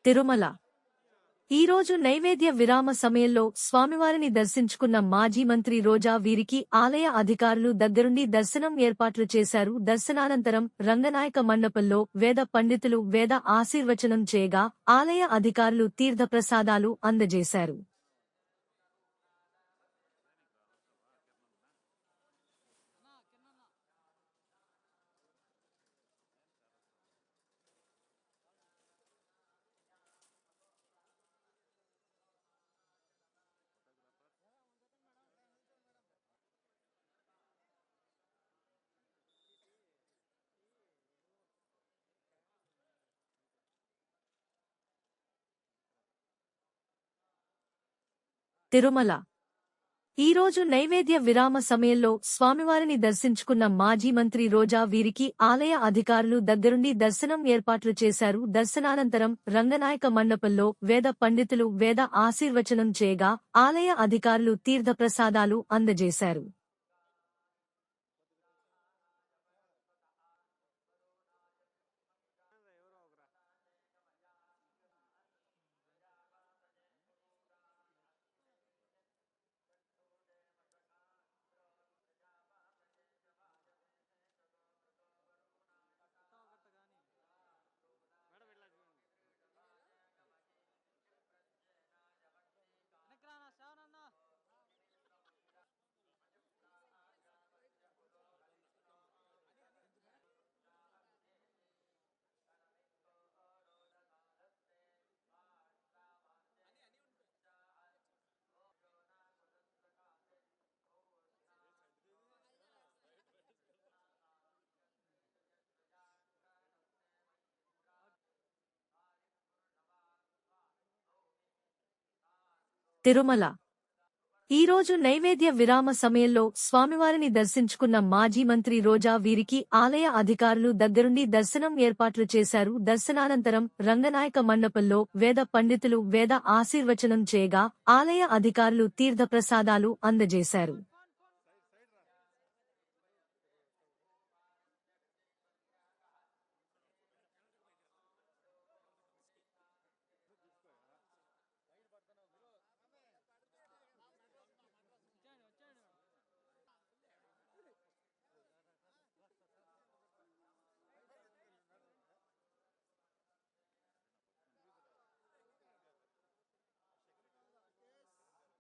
తిరుమల ఈ రోజు నైవేద్య విరామ సమయంలో స్వామివారిని దర్శించుకున్న మాజీ మంత్రి రోజా వీరికి ఆలయ అధికారులు దగ్గరుండి దర్శనం ఏర్పాట్లు చేశారు. దర్శనానంతరం రంగనాయక మండపంలో వేద పండితులు వేద ఆశీర్వచనం చేయగా ఆలయ అధికారులు తీర్థప్రసాదాలు అందజేశారు. తిరుమల ఈ రోజు నైవేద్య విరామ సమయంలో స్వామివారిని దర్శించుకున్న మాజీ మంత్రి రోజా వీరికి ఆలయ అధికారులు దగ్గరుండి దర్శనం ఏర్పాట్లు చేశారు. దర్శనానంతరం రంగనాయక మండపంలో వేద పండితులు వేద ఆశీర్వచనం చేయగా ఆలయ అధికారులు తీర్థప్రసాదాలు అందజేశారు. తిరుమల ఈ రోజు నైవేద్య విరామ సమయంలో స్వామివారిని దర్శించుకున్న మాజీ మంత్రి రోజా వీరికి ఆలయ అధికారులు దగ్గరుండి దర్శనం ఏర్పాట్లు చేశారు. దర్శనానంతరం రంగనాయక మండపంలో వేద పండితులు వేద ఆశీర్వచనం చేయగా ఆలయ అధికారులు తీర్థప్రసాదాలు అందజేశారు.